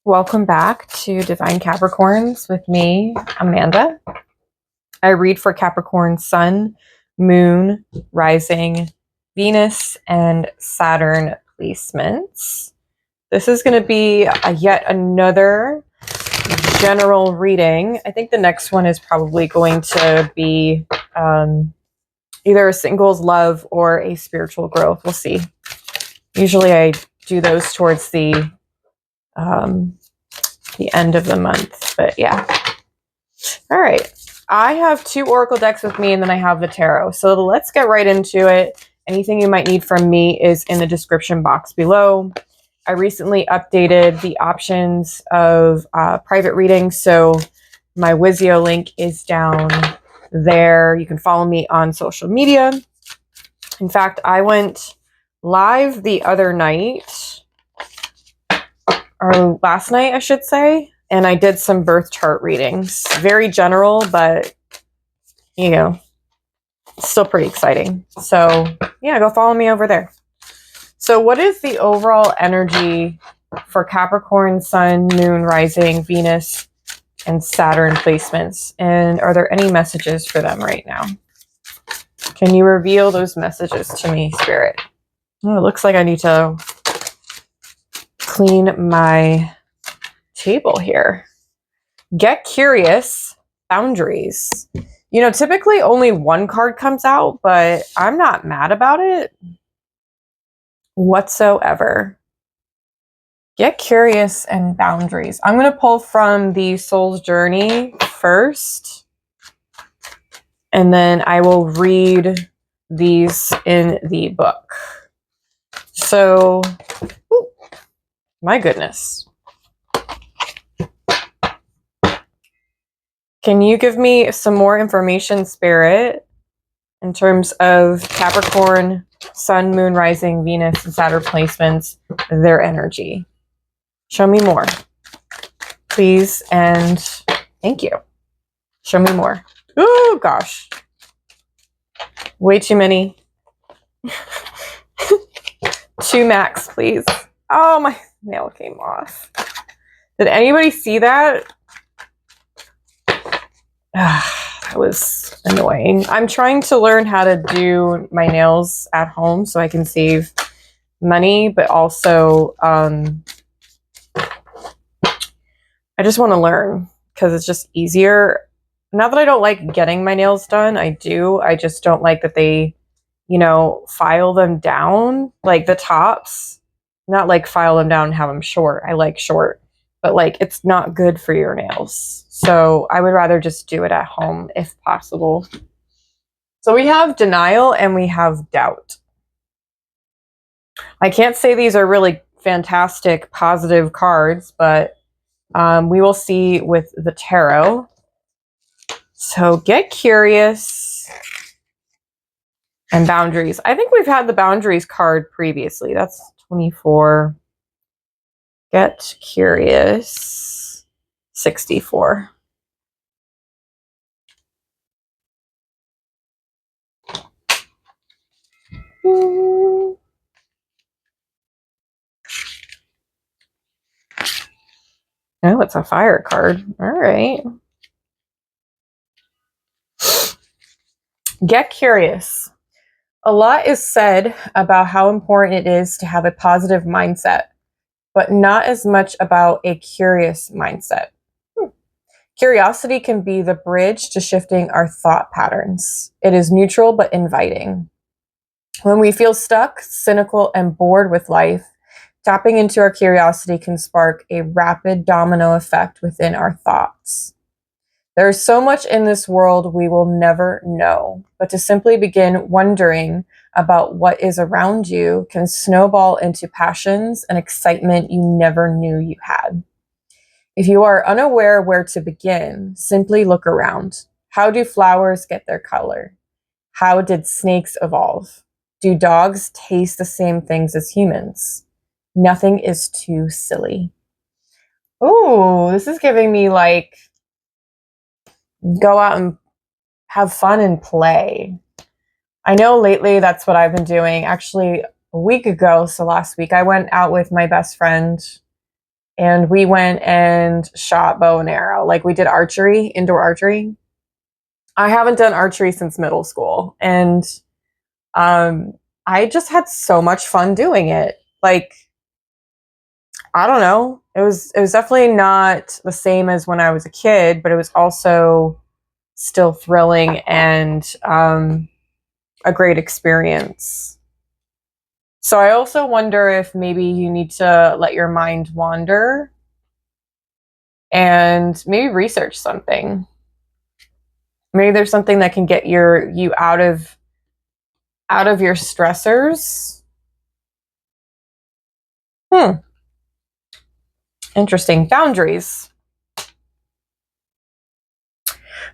Welcome back to Divine Capricorns with me, Amanda. I read for Capricorn Sun, Moon, Rising, Venus, and Saturn placements. This is going to be yet another general reading. I think the next one is probably going to be either a singles love or a spiritual growth. We'll see. Usually I do those towards the end of the month, but yeah. All right. I have two oracle decks with me and then I have the tarot. So let's get right into it. Anything you might need from me is in the description box below. I recently updated the options of private readings. So my Wizio link is down there. You can follow me on social media. In fact, I went live the other night, or last night, I should say, and I did some birth chart readings. Very general, but, you know, still pretty exciting. So, yeah, go follow me over there. So what is the overall energy for Capricorn, Sun, Moon, Rising, Venus, and Saturn placements? And are there any messages for them right now? Can you reveal those messages to me, Spirit? Oh, it looks like I need to clean my table here. Get curious, boundaries. You know, typically only one card comes out, but I'm not mad about it whatsoever. Get curious and boundaries. I'm going to pull from the Soul's Journey first, and then I will read these in the book. So, ooh, my goodness. Can you give me some more information, Spirit, in terms of Capricorn, Sun, Moon, Rising, Venus, and Saturn placements, their energy? Show me more, please, and thank you. Show me more. Oh, gosh. Way too many. Two max, please. Oh, my nail came off. Did anybody see that? That was annoying. I'm trying to learn how to do my nails at home so I can save money, but also I just want to learn because it's just easier. Not that I don't like getting my nails done. I do. I just don't like that they, you know, file them down, like the tops. Not like file them down and have them short. I like short. But like it's not good for your nails. So I would rather just do it at home if possible. So we have denial and we have doubt. I can't say these are really fantastic positive cards, but we will see with the tarot. So get curious and boundaries. I think we've had the boundaries card previously. That's 24. Get curious, 64. Oh, it's a fire card. All right. Get curious. A lot is said about how important it is to have a positive mindset, but not as much about a curious mindset. Curiosity can be the bridge to shifting our thought patterns. It is neutral but inviting. When we feel stuck, cynical, and bored with life, tapping into our curiosity can spark a rapid domino effect within our thoughts. There is so much in this world we will never know, but to simply begin wondering about what is around you can snowball into passions and excitement you never knew you had. If you are unaware where to begin, simply look around. How do flowers get their color? How did snakes evolve? Do dogs taste the same things as humans? Nothing is too silly. Ooh, this is giving me like, go out and have fun and play. I know lately that's what I've been doing. Actually, a week ago, so last week, I went out with my best friend and we went and shot bow and arrow. Like we did archery, indoor archery. I haven't done archery since middle school, and I just had so much fun doing it. Like, I don't know. It was definitely not the same as when I was a kid, but it was also still thrilling and a great experience. So I also wonder if maybe you need to let your mind wander and maybe research something. Maybe there's something that can get you out of your stressors. Interesting. Boundaries.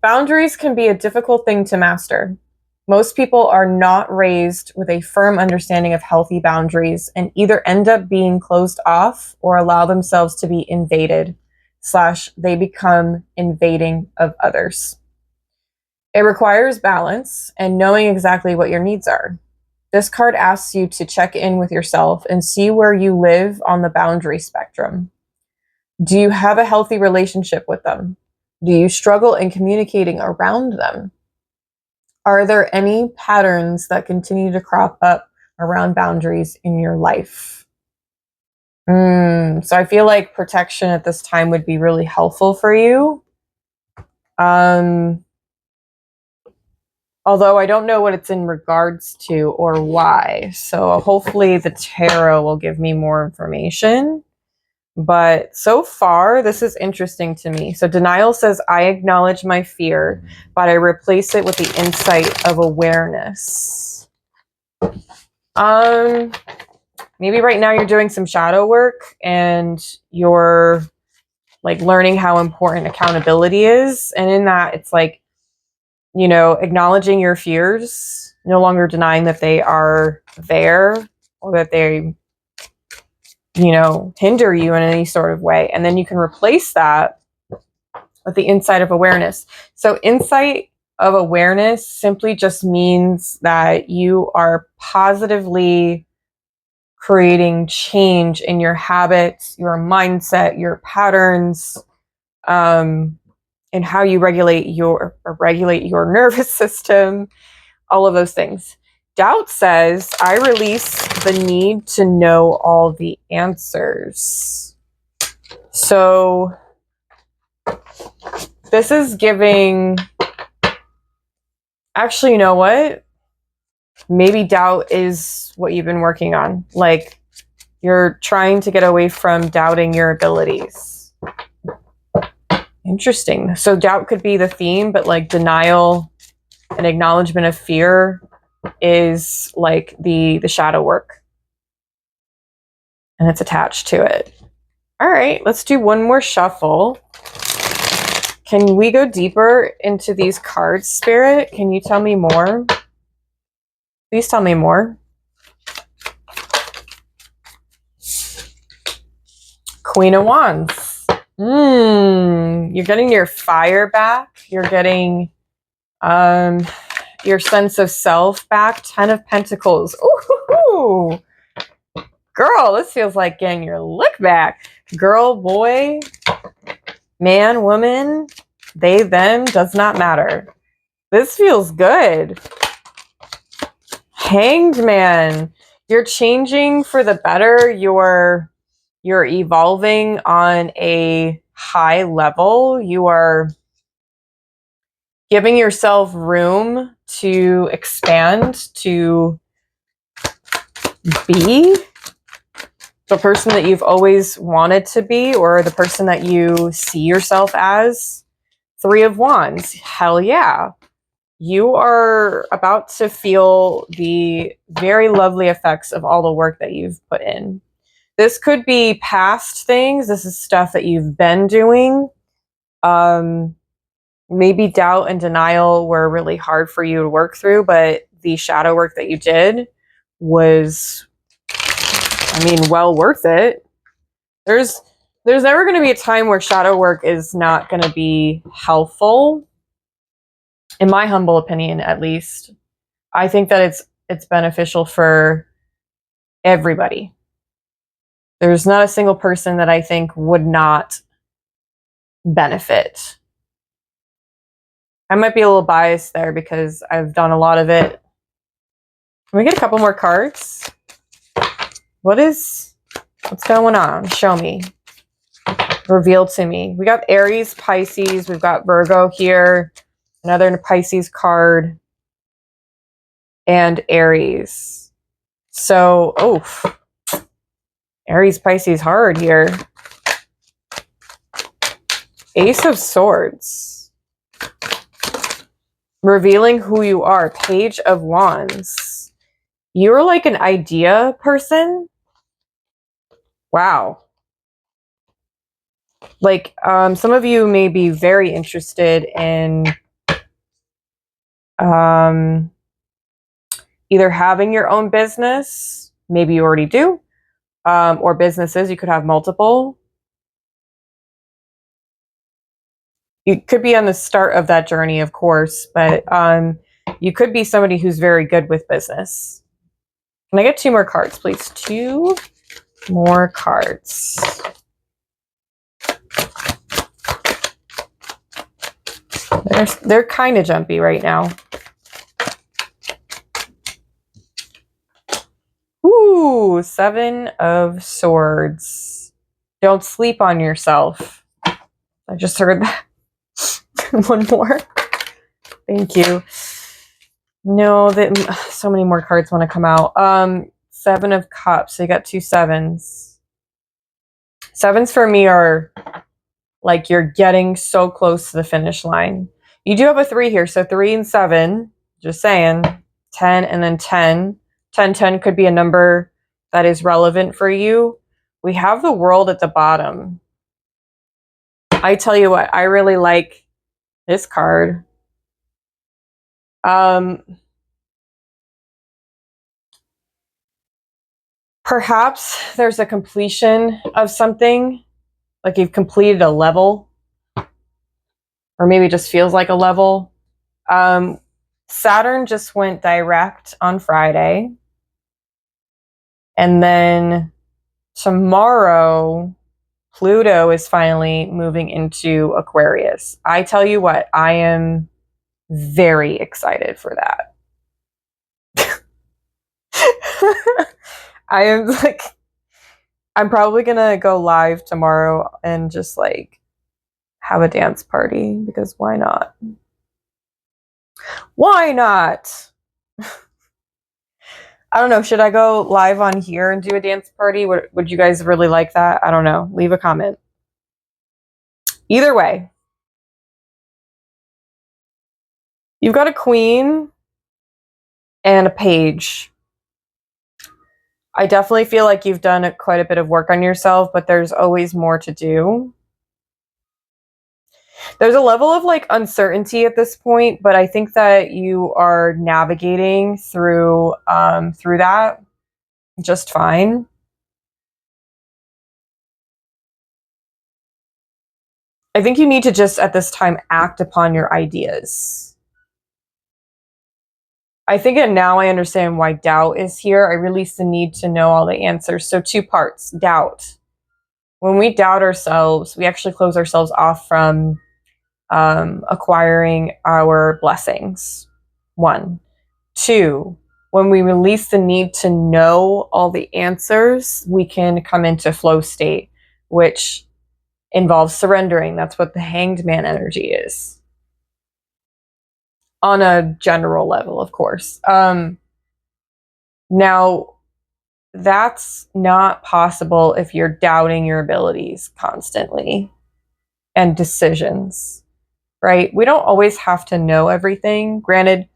Boundaries can be a difficult thing to master. Most people are not raised with a firm understanding of healthy boundaries and either end up being closed off or allow themselves to be invaded / they become invading of others. It requires balance and knowing exactly what your needs are. This card asks you to check in with yourself and see where you live on the boundary spectrum. Do you have a healthy relationship with them? Do you struggle in communicating around them? Are there any patterns that continue to crop up around boundaries in your life? So I feel like protection at this time would be really helpful for you. Although I don't know what it's in regards to or why. So hopefully the tarot will give me more information. But so far, this is interesting to me. So denial says, I acknowledge my fear, but I replace it with the insight of awareness. Maybe right now you're doing some shadow work and you're like learning how important accountability is. And in that, it's like, acknowledging your fears, no longer denying that they are there or that they hinder you in any sort of way. And then you can replace that with the insight of awareness. So insight of awareness simply just means that you are positively creating change in your habits, your mindset, your patterns, and how you regulate your nervous system, all of those things. Doubt says, I release the need to know all the answers. So this is giving, actually, you know what? Maybe doubt is what you've been working on. Like you're trying to get away from doubting your abilities. Interesting. So doubt could be the theme, but like denial and acknowledgement of fear is like the shadow work. And it's attached to it. All right, let's do one more shuffle. Can we go deeper into these cards, Spirit? Can you tell me more? Please tell me more. Queen of Wands. You're getting your fire back. You're getting your sense of self back. 10 of Pentacles. Ooh, girl, this feels like getting your look back. Girl, boy, man, woman, they, them, does not matter. This feels good. Hanged Man. You're changing for the better. You're evolving on a high level. You are giving yourself room to expand, to be the person that you've always wanted to be, or the person that you see yourself as. 3 of Wands. Hell yeah. You are about to feel the very lovely effects of all the work that you've put in. This could be past things. This is stuff that you've been doing. Maybe doubt and denial were really hard for you to work through, but the shadow work that you did was, well worth it. There's never going to be a time where shadow work is not going to be helpful. In my humble opinion, at least. I think that it's beneficial for everybody. There's not a single person that I think would not benefit. I might be a little biased there because I've done a lot of it. Can we get a couple more cards? What's going on? Show me. Reveal to me. We got Aries, Pisces. We've got Virgo here. Another Pisces card. And Aries. So, Aries, Pisces hard here. Ace of Swords. Revealing who you are. Page of Wands. You're like an idea person. Wow. Like, some of you may be very interested in either having your own business. Maybe you already do. Or businesses. You could have multiple. You could be on the start of that journey, of course, but you could be somebody who's very good with business. Can I get 2 more cards, please? 2 more cards. They're kind of jumpy right now. Ooh, 7 of Swords. Don't sleep on yourself. I just heard that. 1 more. Thank you. No, so many more cards want to come out. 7 of Cups. So you got 2 sevens. Sevens for me are like you're getting so close to the finish line. You do have a 3 here, so 3 and 7. Just saying. 10 and then 10. 10 could be a number that is relevant for you. We have the World at the bottom. I tell you what, I really like this card. Perhaps there's a completion of something, like you've completed a level, or maybe it just feels like a level. Saturn just went direct on Friday. And then tomorrow, Pluto is finally moving into Aquarius. I tell you what, I am very excited for that. I'm probably gonna go live tomorrow and just like have a dance party, because why not? Why not? I don't know. Should I go live on here and do a dance party? Would you guys really like that? I don't know. Leave a comment. Either way, you've got a Queen and a Page. I definitely feel like you've done quite a bit of work on yourself, but there's always more to do. There's a level of like uncertainty at this point, but I think that you are navigating through that just fine. I think you need to just at this time act upon your ideas. I think now I understand why doubt is here. I release the need to know all the answers. So 2 parts. Doubt. When we doubt ourselves, we actually close ourselves off from acquiring our blessings. 1. 2, when we release the need to know all the answers, we can come into flow state, which involves surrendering. That's what the Hanged Man energy is. On a general level, of course. Now, that's not possible if you're doubting your abilities constantly and decisions, right? We don't always have to know everything. Granted,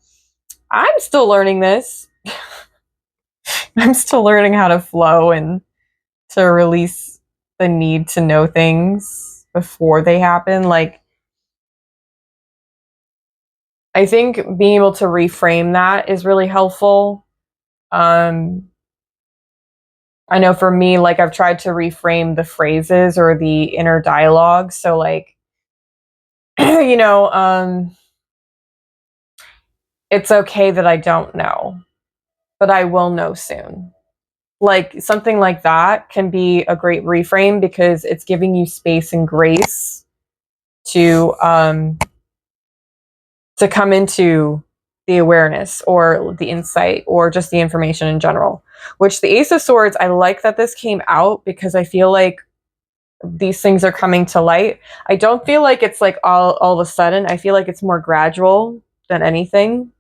I'm still learning this. I'm still learning how to flow and to release the need to know things before they happen. Like, I think being able to reframe that is really helpful. I know for me, like I've tried to reframe the phrases or the inner dialogue. So like, you know, it's okay that I don't know, but I will know soon. like something like that can be a great reframe because it's giving you space and grace to come into the awareness or the insight or just the information in general. Which the Ace of Swords, I like that this came out because I feel like these things are coming to light. I don't feel like it's like all of a sudden. I feel like it's more gradual than anything,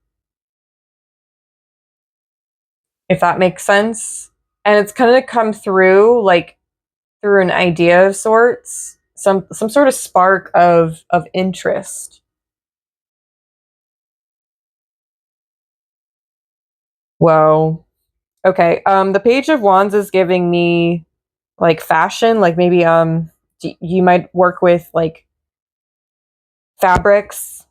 if that makes sense. And it's kind of come through like through an idea of sorts, some sort of spark of interest. Whoa. Okay. The Page of Wands is giving me like fashion, like maybe you might work with like fabrics.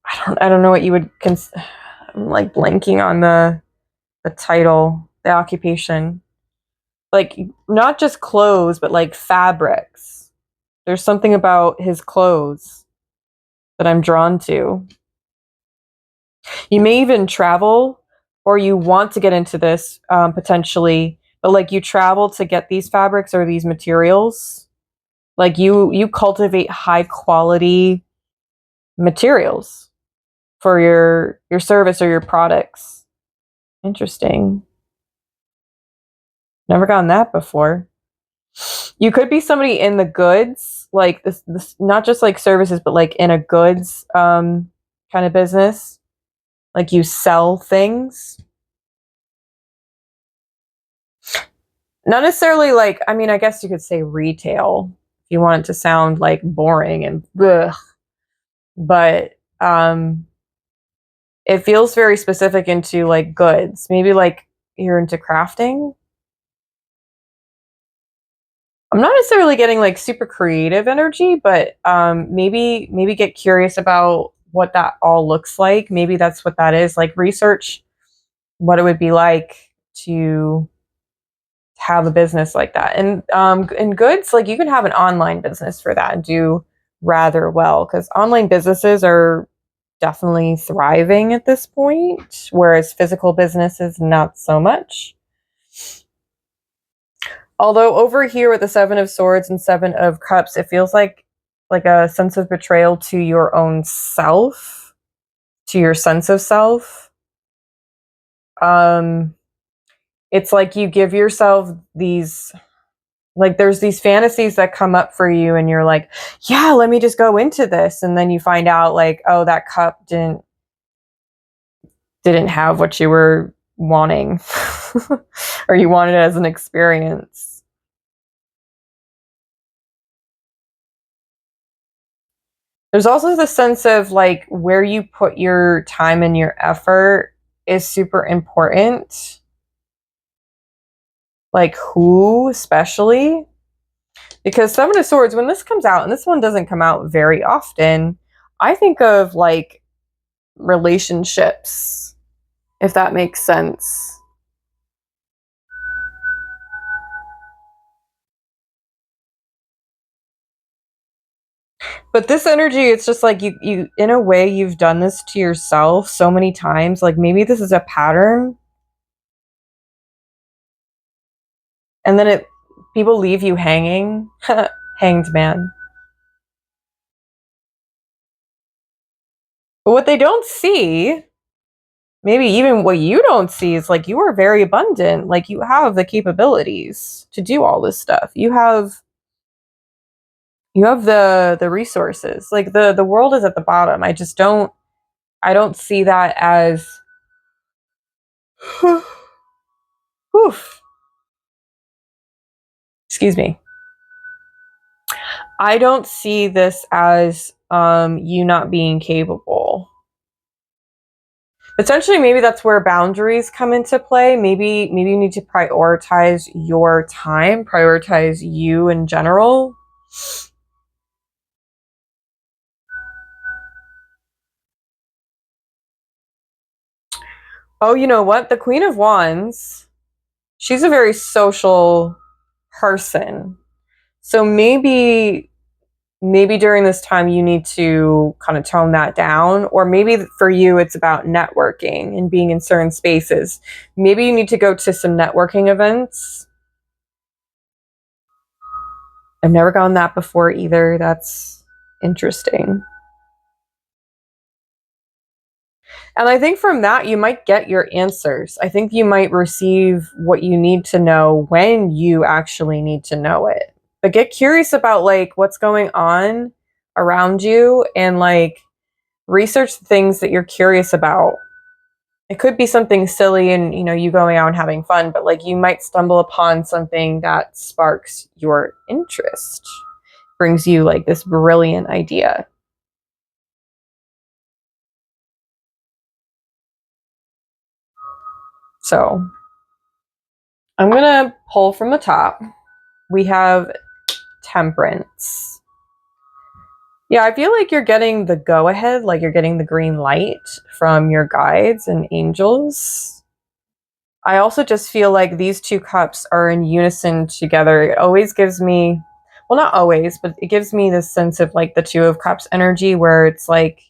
I don't know what you would I'm like blanking on the title, the occupation. Like not just clothes, but like fabrics. There's something about his clothes that I'm drawn to. You may even travel, or you want to get into this potentially, but like you travel to get these fabrics or these materials. Like you cultivate high quality materials for your service or your products. Interesting. Never gotten that before. You could be somebody in the goods, like this not just like services, but like in a goods kind of business. Like you sell things. Not necessarily like, I mean, I guess you could say retail if you want it to sound like boring and ugh. But it feels very specific into like goods. Maybe like you're into crafting. I'm not necessarily getting like super creative energy, but maybe get curious about what that all looks like. Maybe that's what that is. Like research what it would be like to have a business like that. And in goods, like you can have an online business for that and do rather well because online businesses are definitely thriving at this point, whereas physical businesses not so much. Although over here with the Seven of Swords and Seven of Cups, it feels like a sense of betrayal to your own self, to your sense of self. Um, it's like you give yourself these, like there's these fantasies that come up for you and you're like, yeah, let me just go into this, and then you find out like, oh, that cup didn't have what you were wanting or you wanted it as an experience. There's also the sense of like where you put your time and your effort is super important. Like who, especially. Because Seven of Swords, when this comes out, and this one doesn't come out very often, I think of like relationships, if that makes sense. But this energy, it's just like you in a way you've done this to yourself so many times. Like maybe this is a pattern. And then people leave you hanging. Hanged man. But what they don't see, maybe even what you don't see, is like you are very abundant. Like you have the capabilities to do all this stuff. You have the resources. Like the world is at the bottom. I don't see that as oof, excuse me. I don't see this as you not being capable. Essentially, maybe that's where boundaries come into play. Maybe you need to prioritize your time, prioritize you in general. Oh, you know what? The Queen of Wands, she's a very social person. So maybe maybe during this time you need to kind of tone that down, or maybe for you it's about networking and being in certain spaces. Maybe you need to go to some networking events. I've never gone that before either. That's interesting. And I think from that, you might get your answers. I think you might receive what you need to know when you actually need to know it. But get curious about like what's going on around you, and like research the things that you're curious about. It could be something silly and, you know, you going out and having fun, but like you might stumble upon something that sparks your interest, brings you like this brilliant idea. So I'm going to pull from the top. We have Temperance. Yeah, I feel like you're getting the go ahead, like you're getting the green light from your guides and angels. I also just feel like these two cups are in unison together. It always gives me, well, not always, but it gives me this sense of like the Two of Cups energy, where it's like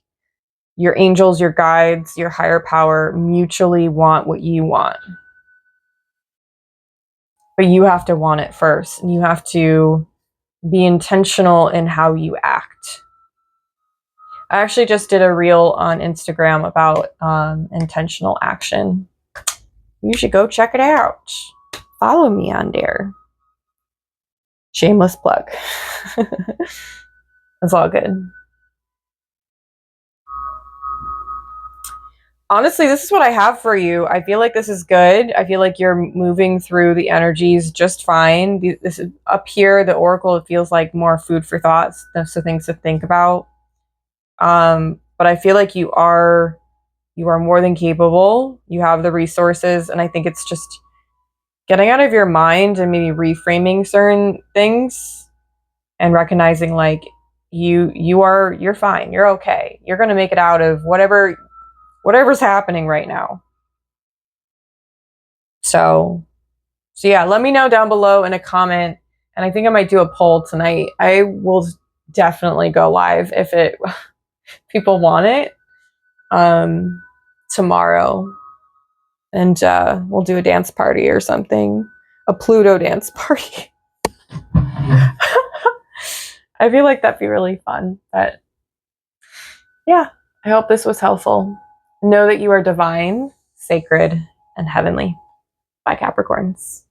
your angels, your guides, your higher power mutually want what you want. But you have to want it first, and you have to be intentional in how you act. I actually just did a reel on Instagram about intentional action. You should go check it out. Follow me on there. Shameless plug. It's all good. Honestly, this is what I have for you. I feel like this is good. I feel like you're moving through the energies just fine. This is up here, the oracle, it feels like more food for thoughts, so things to think about. But I feel like you are more than capable. You have the resources, and I think it's just getting out of your mind and maybe reframing certain things and recognizing like you're fine. You're okay. You're going to make it out of whatever's happening right now. So yeah, let me know down below in a comment, and I think I might do a poll tonight. I will definitely go live if people want it tomorrow, and we'll do a dance party or something, a Pluto dance party. I feel like that'd be really fun. But yeah, I hope this was helpful. Know that you are divine, sacred, and heavenly. Bye, Capricorns.